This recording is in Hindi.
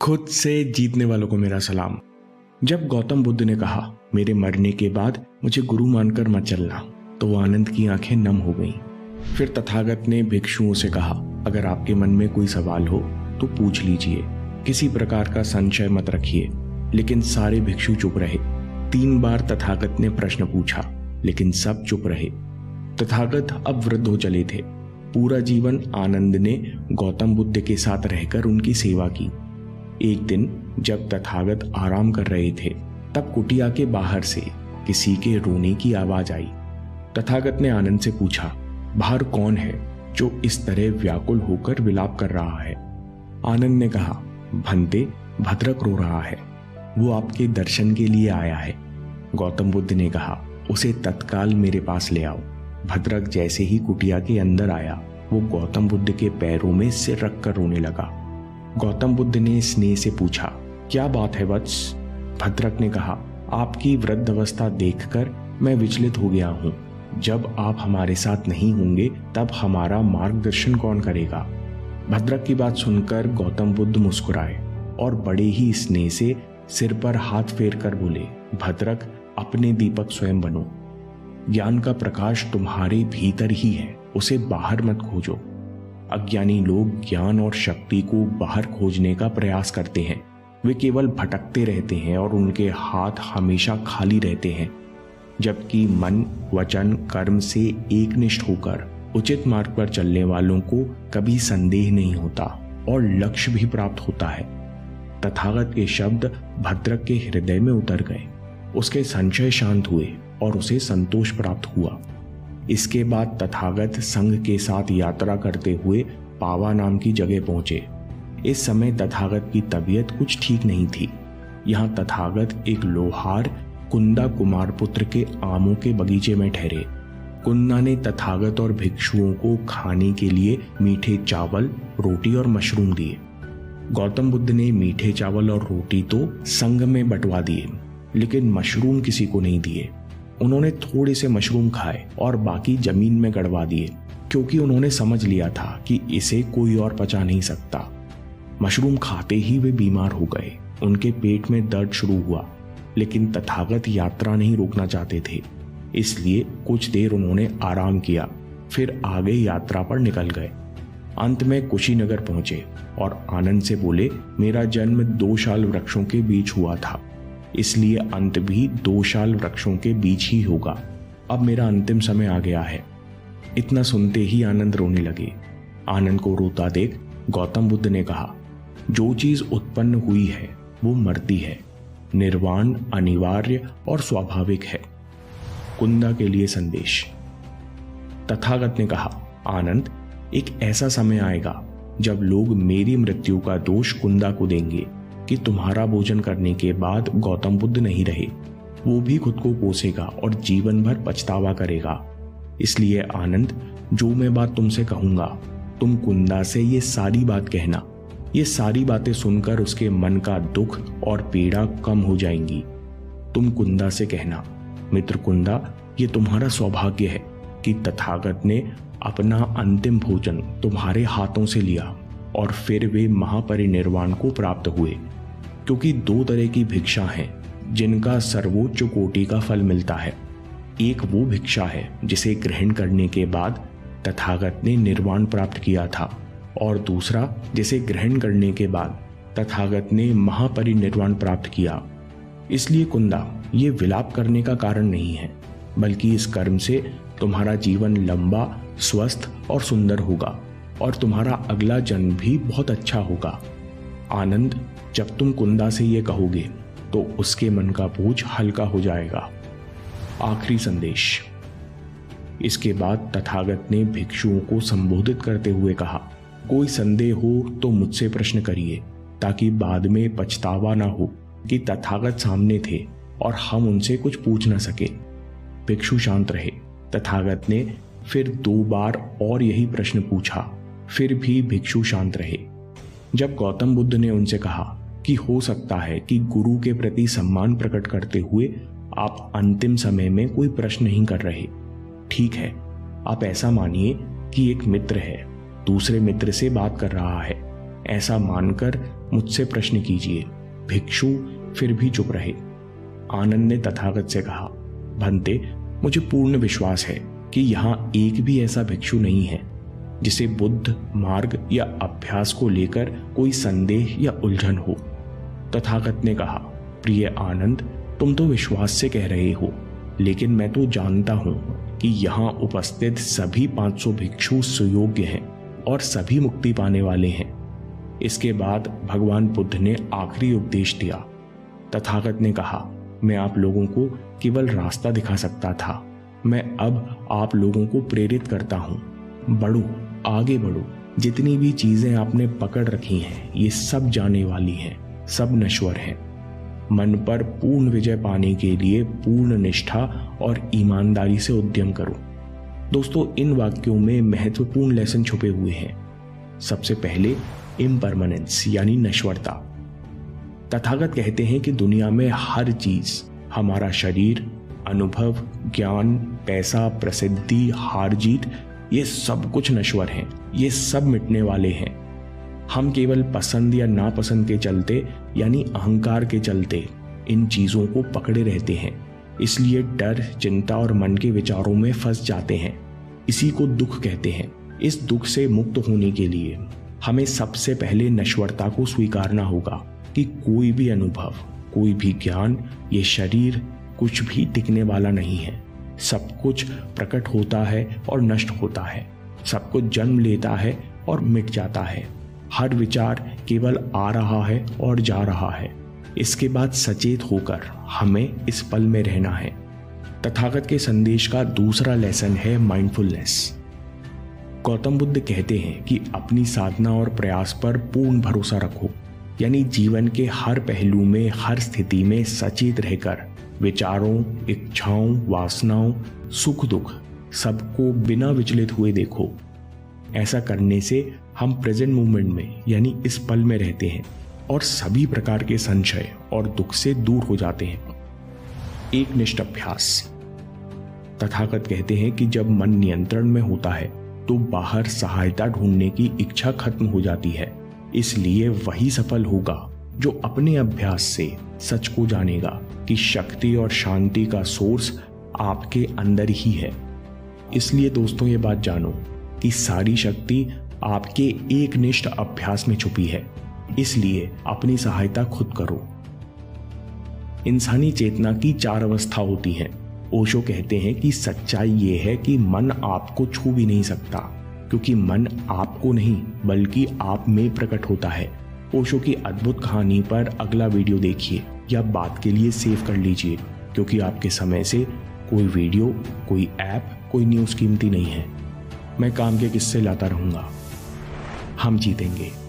खुद से जीतने वालों को मेरा सलाम। जब गौतम बुद्ध ने कहा मेरे मरने के बाद मुझे गुरु मानकर मत चलना, तो आनंद की आंखें नम हो गईं। फिर तथागत ने भिक्षुओं से कहा, अगर आपके मन में कोई सवाल हो तो पूछ लीजिए, किसी प्रकार का संशय मत रखिए। लेकिन सारे भिक्षु चुप रहे। 3 बार तथागत ने प्रश्न पूछा, लेकिन सब चुप रहे। तथागत अब वृद्ध हो चले थे। पूरा जीवन आनंद ने गौतम बुद्ध के साथ रहकर उनकी सेवा की। एक दिन जब तथागत आराम कर रहे थे, तब कुटिया के बाहर से किसी के रोने की आवाज आई। तथागत ने आनंद से पूछा, बाहर कौन है जो इस तरह व्याकुल होकर विलाप कर रहा है? आनंद ने कहा, भंते, भद्रक रो रहा है, वो आपके दर्शन के लिए आया है। गौतम बुद्ध ने कहा, उसे तत्काल मेरे पास ले आओ। भद्रक जैसे ही कुटिया के अंदर आया, वो गौतम बुद्ध के पैरों में सिर रखकर रोने लगा। गौतम बुद्ध ने स्नेह से पूछा, क्या बात है वत्स? भद्रक ने कहा, आपकी वृद्ध अवस्था देखकर मैं विचलित हो गया हूं। जब आप हमारे साथ नहीं होंगे तब हमारा मार्गदर्शन कौन करेगा? भद्रक की बात सुनकर गौतम बुद्ध मुस्कुराए और बड़े ही स्नेह से सिर पर हाथ फेर कर बोले, भद्रक, अपने दीपक स्वयं बनो। ज्ञान का प्रकाश तुम्हारे भीतर ही है, उसे बाहर मत खोजो। अज्ञानी लोग ज्ञान और शक्ति को बाहर खोजने का प्रयास करते हैं। वे केवल भटकते रहते हैं और उनके हाथ हमेशा खाली रहते हैं। जबकि मन, वचन, कर्म से एकनिष्ठ होकर उचित मार्ग पर चलने वालों को कभी संदेह नहीं होता और लक्ष्य भी प्राप्त होता है। तथागत के शब्द भद्रक के हृदय में उतर गए। उसके संशय शांत हुए और उसे संतोष प्राप्त हुआ। इसके बाद तथागत संघ के साथ यात्रा करते हुए पावा नाम की जगह पहुंचे। इस समय तथागत की तबीयत कुछ ठीक नहीं थी। यहाँ तथागत एक लोहार कुंदा कुमार पुत्र के आमों के बगीचे में ठहरे। कुंदा ने तथागत और भिक्षुओं को खाने के लिए मीठे चावल, रोटी और मशरूम दिए। गौतम बुद्ध ने मीठे चावल और रोटी तो संघ में बंटवा दिए, लेकिन मशरूम किसी को नहीं दिए। उन्होंने थोड़े से मशरूम खाए और बाकी जमीन में गड़वा दिए, क्योंकि उन्होंने समझ लिया था कि इसे कोई और पचा नहीं सकता। मशरूम खाते ही वे बीमार हो गए। उनके पेट में दर्द शुरू हुआ, लेकिन तथागत यात्रा नहीं रोकना चाहते थे, इसलिए कुछ देर उन्होंने आराम किया, फिर आगे यात्रा पर निकल गए। अंत में कुशीनगर पहुंचे और आनंद से बोले, मेरा जन्म 2 शाल वृक्षों के बीच हुआ था, इसलिए अंत भी 2 शाल वृक्षों के बीच ही होगा। अब मेरा अंतिम समय आ गया है। इतना सुनते ही आनंद रोने लगे। आनंद को रोता देख गौतम बुद्ध ने कहा, जो चीज उत्पन्न हुई है वो मरती है। निर्वाण अनिवार्य और स्वाभाविक है। कुंदा के लिए संदेश। तथागत ने कहा, आनंद, एक ऐसा समय आएगा जब लोग मेरी मृत्यु का दोष कुंदा को देंगे कि तुम्हारा भोजन करने के बाद गौतम बुद्ध नहीं रहे। वो भी खुद को कोसेगा और जीवन भर पछतावा करेगा। इसलिए आनंद, जो मैं बात तुमसे कहूंगा, तुम कुंदा से ये सारी बात कहना। ये सारी बातें सुनकर उसके मन का दुख और पीड़ा कम हो जाएंगी। तुम कुंदा से कहना, मित्र कुंदा, ये तुम्हारा सौभाग्य है कि तथागत ने अपना अंतिम भोजन तुम्हारे हाथों से लिया और फिर वे महापरिनिर्वाण को प्राप्त हुए। क्योंकि 2 तरह की भिक्षा हैं जिनका सर्वोच्च कोटि का फल मिलता है। एक वो भिक्षा है जिसे ग्रहण करने के बाद तथागत ने निर्वाण प्राप्त किया था, और दूसरा जिसे ग्रहण करने के बाद तथागत ने महापरिनिर्वाण प्राप्त किया। इसलिए कुंदा, ये विलाप करने का कारण नहीं है, बल्कि इस कर्म से तुम्हारा जीवन लंबा, स्वस्थ और सुंदर होगा और तुम्हारा अगला जन्म भी बहुत अच्छा होगा। आनंद, जब तुम कुंदा से ये कहोगे तो उसके मन का बोझ हल्का हो जाएगा। आखिरी संदेश। इसके बाद तथागत ने भिक्षुओं को संबोधित करते हुए कहा, कोई संदेह हो तो मुझसे प्रश्न करिए, ताकि बाद में पछतावा ना हो कि तथागत सामने थे और हम उनसे कुछ पूछ ना सके। भिक्षु शांत रहे। तथागत ने फिर 2 बार और यही प्रश्न पूछा, फिर भी भिक्षु शांत रहे। जब गौतम बुद्ध ने उनसे कहा कि हो सकता है कि गुरु के प्रति सम्मान प्रकट करते हुए आप अंतिम समय में कोई प्रश्न नहीं कर रहे। ठीक है, आप ऐसा मानिए कि एक मित्र है, दूसरे मित्र से बात कर रहा है। ऐसा मानकर मुझसे प्रश्न कीजिए। भिक्षु फिर भी चुप रहे। आनंद ने तथागत से कहा, भंते, मुझे पूर्ण विश्वास है कि यहाँ एक भी ऐसा भिक्षु नहीं है जिसे बुद्ध मार्ग या अभ्यास को लेकर कोई संदेह या उलझन हो। तथागत ने कहा, प्रिय आनंद, तुम तो विश्वास से कह रहे हो, लेकिन मैं तो जानता हूं कि यहाँ उपस्थित सभी 500 भिक्षु सुयोग्य हैं और सभी मुक्ति पाने वाले हैं। इसके बाद भगवान बुद्ध ने आखिरी उपदेश दिया। तथागत ने कहा, मैं आप लोगों को केवल रास्ता दिखा सकता था, मैं अब आप लोगों को प्रेरित करता हूं। बढ़ो, आगे बढ़ो। जितनी भी चीजें आपने पकड़ रखी हैं ये सब जाने वाली हैं, सब नश्वर हैं। मन पर पूर्ण विजय पाने के लिए पूर्ण निष्ठा और ईमानदारी से उद्यम करो। दोस्तों, इन वाक्यों में महत्वपूर्ण लेसन छुपे हुए हैं। सबसे पहले इम्परमानेंस यानी नश्वरता। तथागत कहते हैं कि दुनिया में हर चीज, हमारा शरीर, अनुभव, ज्ञान, पैसा, प्रसिद्धि, हार जीत, ये सब कुछ नश्वर हैं, ये सब मिटने वाले हैं। हम केवल पसंद या नापसंद के चलते यानी अहंकार के चलते इन चीजों को पकड़े रहते हैं, इसलिए डर, चिंता और मन के विचारों में फंस जाते हैं। इसी को दुख कहते हैं। इस दुख से मुक्त होने के लिए हमें सबसे पहले नश्वरता को स्वीकारना होगा कि कोई भी अनुभव, कोई भी ज्ञान, ये शरीर कुछ भी टिकने वाला नहीं है। सब कुछ प्रकट होता है और नष्ट होता है, सब कुछ जन्म लेता है और मिट जाता है। हर विचार केवल आ रहा है और जा रहा है। इसके बाद सचेत होकर हमें इस पल में रहना है। तथागत के संदेश का दूसरा लेसन है माइंडफुलनेस। गौतम बुद्ध कहते हैं कि अपनी साधना और प्रयास पर पूर्ण भरोसा रखो, यानी जीवन के हर पहलू में, हर स्थिति में सचेत रहकर विचारों, इच्छाओं, वासनाओं, सुख दुख सबको बिना विचलित हुए देखो। ऐसा करने से हम प्रेजेंट मोमेंट में यानी इस पल में रहते हैं और सभी प्रकार के संशय और दुख से दूर हो जाते हैं। एक निष्ठ अभ्यास। तथागत कहते हैं कि जब मन नियंत्रण में होता है तो बाहर सहायता ढूंढने की इच्छा खत्म हो जाती है। इसलिए वही सफल होगा जो अपने अभ्यास से सच को जानेगा कि शक्ति और शांति का सोर्स आपके अंदर ही है। इसलिए दोस्तों, ये बात जानो कि सारी शक्ति आपके एक निष्ठ अभ्यास में छुपी है। इसलिए अपनी सहायता खुद करो। इंसानी चेतना की 4 अवस्था होती हैं। ओशो कहते हैं कि सच्चाई ये है कि मन आपको छू भी नहीं सकता, क्योंकि मन आपको नहीं बल्कि आप में प्रकट होता है। ओशो की अद्भुत कहानी पर अगला वीडियो देखिए या बात के लिए सेव कर लीजिए, क्योंकि आपके समय से कोई वीडियो, कोई ऐप, कोई न्यूज़ कीमती नहीं है। मैं काम के किस्से लाता रहूंगा। हम जीतेंगे।